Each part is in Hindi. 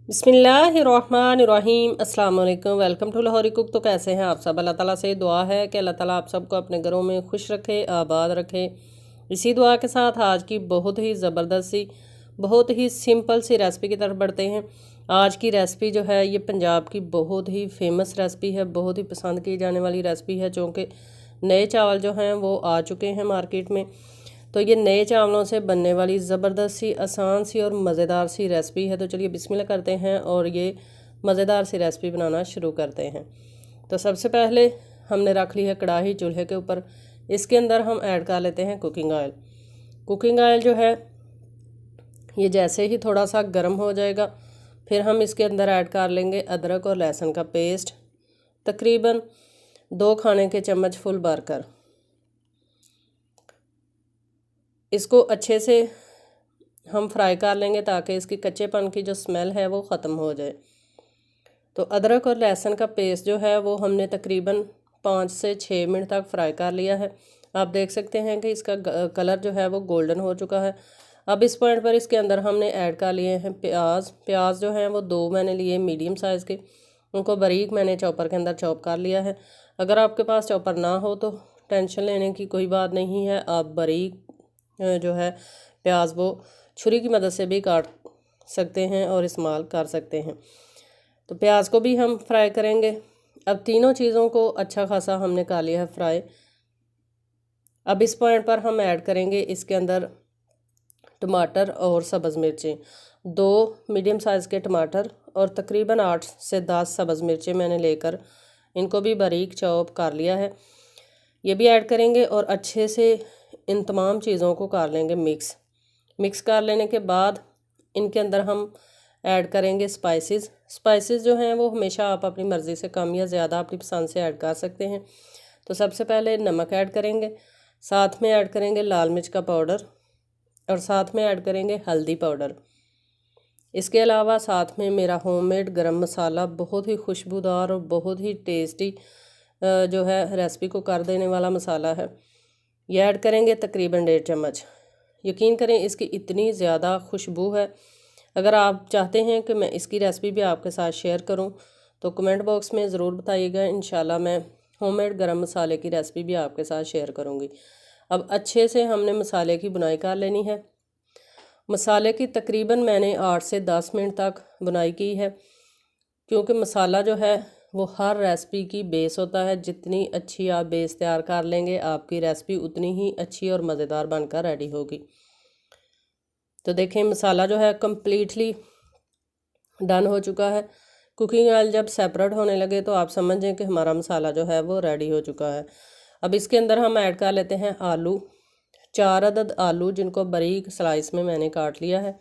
बिस्मिल्लाहिर्रहमानिर्रहीम अस्सलाम वालेकुम। Welcome to Lahori cook. तो कैसे हैं आप सब? अल्लाह ताला से दुआ है कि अल्लाह ताला आप सबको अपने घरों में खुश रखे, आबाद रखे। इसी दुआ के साथ आज की बहुत ही ज़बरदस्त सी, बहुत ही सिंपल सी रेसिपी की तरफ बढ़ते हैं। आज की रेसिपी जो है ये पंजाब की बहुत ही फेमस रेसिपी है, बहुत ही पसंद की जाने वाली रेसिपी है, चूँकि नए चावल जो हैं वो आ चुके हैं मार्केट में। तो ये नए चावलों से बनने वाली ज़बरदस्त सी, आसान सी और मज़ेदार सी रेसिपी है। तो चलिए बिस्मिल्लाह करते हैं और ये मज़ेदार सी रेसिपी बनाना शुरू करते हैं। तो सबसे पहले हमने रख ली है कढ़ाई चूल्हे के ऊपर। इसके अंदर हम ऐड कर लेते हैं कुकिंग ऑयल। कुकिंग ऑयल जो है ये जैसे ही थोड़ा सा गर्म हो जाएगा, फिर हम इसके अंदर ऐड कर लेंगे अदरक और लहसुन का पेस्ट, तकरीबन 2 खाने के चम्मच फुल भरकर। इसको अच्छे से हम फ्राई कर लेंगे ताकि इसकी कच्चेपन की जो स्मेल है वो ख़त्म हो जाए। तो अदरक और लहसुन का पेस्ट जो है वो हमने तकरीबन 5 से 6 मिनट तक फ्राई कर लिया है। आप देख सकते हैं कि इसका कलर जो है वो गोल्डन हो चुका है। अब इस पॉइंट पर इसके अंदर हमने ऐड कर लिए हैं प्याज जो हैं वो 2 मैंने लिए मीडियम साइज़ के, उनको बारीक मैंने चॉपर के अंदर चॉप कर लिया है। अगर आपके पास चॉपर ना हो तो टेंशन लेने की कोई बात नहीं है, आप बारीक जो है प्याज वो छुरी की मदद से भी काट सकते हैं और इस्तेमाल कर सकते हैं। तो प्याज को भी हम फ्राई करेंगे। अब तीनों चीज़ों को अच्छा खासा हमने कर लिया है फ्राई। अब इस पॉइंट पर हम ऐड करेंगे इसके अंदर टमाटर और सब्ज़ मिर्चें। 2 मीडियम साइज़ के टमाटर और तकरीबन 8 से 10 सब्ज़ मिर्चें मैंने लेकर इनको भी बारीक चॉप कर लिया है, ये भी ऐड करेंगे और अच्छे से इन तमाम चीज़ों को कर लेंगे मिक्स कर लेने के बाद इनके अंदर हम ऐड करेंगे स्पाइसेस जो हैं वो हमेशा आप अपनी मर्ज़ी से कम या ज़्यादा अपनी पसंद से ऐड कर सकते हैं। तो सबसे पहले नमक ऐड करेंगे, साथ में ऐड करेंगे लाल मिर्च का पाउडर और साथ में ऐड करेंगे हल्दी पाउडर। इसके अलावा साथ में मेरा होममेड गरम मसाला, बहुत ही खुशबूदार और बहुत ही टेस्टी जो है रेसिपी को कर देने वाला मसाला है, ये ऐड करेंगे तकरीबन 1.5 चम्मच। यकीन करें इसकी इतनी ज़्यादा खुशबू है। अगर आप चाहते हैं कि मैं इसकी रेसिपी भी आपके साथ शेयर करूं तो कमेंट बॉक्स में ज़रूर बताइएगा। इंशाल्लाह मैं होममेड गरम मसाले की रेसिपी भी आपके साथ शेयर करूंगी। अब अच्छे से हमने मसाले की बुनाई कर लेनी है। मसाले की तकरीबन मैंने 8 से 10 मिनट तक बुनाई की है, क्योंकि मसाला जो है वो हर रेसिपी की बेस होता है। जितनी अच्छी आप बेस तैयार कर लेंगे आपकी रेसिपी उतनी ही अच्छी और मज़ेदार बनकर रेडी होगी। तो देखें मसाला जो है कम्प्लीटली डन हो चुका है। कुकिंग ऑयल जब सेपरेट होने लगे तो आप समझें कि हमारा मसाला जो है वो रेडी हो चुका है। अब इसके अंदर हम ऐड कर लेते हैं आलू, 4 अदद आलू जिनको बारीक स्लाइस में मैंने काट लिया है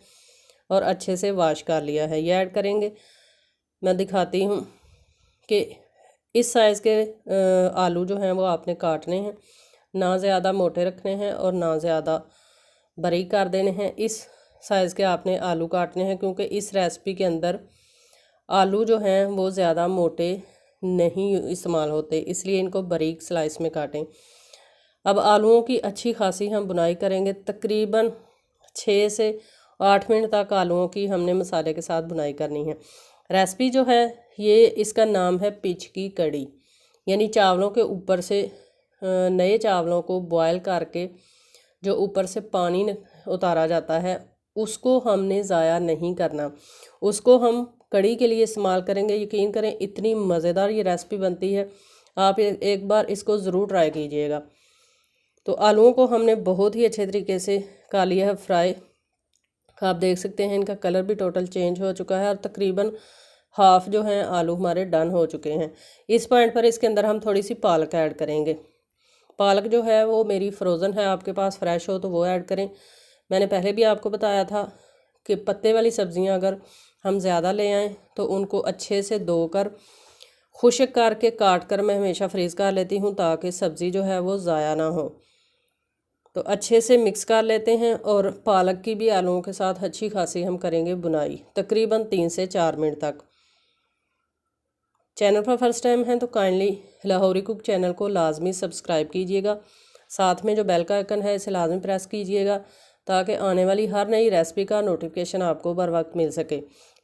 और अच्छे से वॉश कर लिया है, ये ऐड करेंगे। मैं दिखाती हूँ कि इस साइज़ के आलू जो हैं वो आपने काटने हैं, ना ज़्यादा मोटे रखने हैं और ना ज़्यादा बारीक कर देने हैं। इस साइज़ के आपने आलू काटने हैं, क्योंकि इस रेसिपी के अंदर आलू जो हैं वो ज़्यादा मोटे नहीं इस्तेमाल होते, इसलिए इनको बारीक स्लाइस में काटें। अब आलूओं की अच्छी खासी हम बुनाई करेंगे, तकरीबन 6 से 8 मिनट तक आलूओं की हमने मसाले के साथ बुनाई करनी है। रेसिपी जो है ये इसका नाम है पिच की कड़ी, यानी चावलों के ऊपर से नए चावलों को बॉयल करके जो ऊपर से पानी उतारा जाता है उसको हमने ज़ाया नहीं करना, उसको हम कड़ी के लिए इस्तेमाल करेंगे। यकीन करें इतनी मज़ेदार ये रेसिपी बनती है, आप एक बार इसको ज़रूर ट्राई कीजिएगा। तो आलूओं को हमने बहुत ही अच्छे तरीके से कर लिया है फ्राई। आप देख सकते हैं इनका कलर भी टोटल चेंज हो चुका है और तकरीबन हाफ़ जो हैं आलू हमारे डन हो चुके हैं। इस पॉइंट पर इसके अंदर हम थोड़ी सी पालक ऐड करेंगे। पालक जो है वो मेरी फ्रोज़न है, आपके पास फ्रेश हो तो वो ऐड करें। मैंने पहले भी आपको बताया था कि पत्ते वाली सब्ज़ियां अगर हम ज़्यादा ले आएँ तो उनको अच्छे से धोकर खुश्क करके काट कर मैं हमेशा फ्रीज़ कर लेती हूँ, ताकि सब्ज़ी जो है वो ज़ाया ना हो। तो अच्छे से मिक्स कर लेते हैं और पालक की भी आलूओं के साथ अच्छी खासी हम करेंगे बुनाई, तकरीबन 3 से 4 मिनट तक। चैनल पर फर्स्ट टाइम है तो काइंडली लाहौरी कुक चैनल को लाजमी सब्सक्राइब कीजिएगा, साथ में जो बेल का आइकन है इसे लाजमी प्रेस कीजिएगा ताकि आने वाली हर नई रेसिपी का नोटिफिकेशन आपको बर वक्त मिल सके।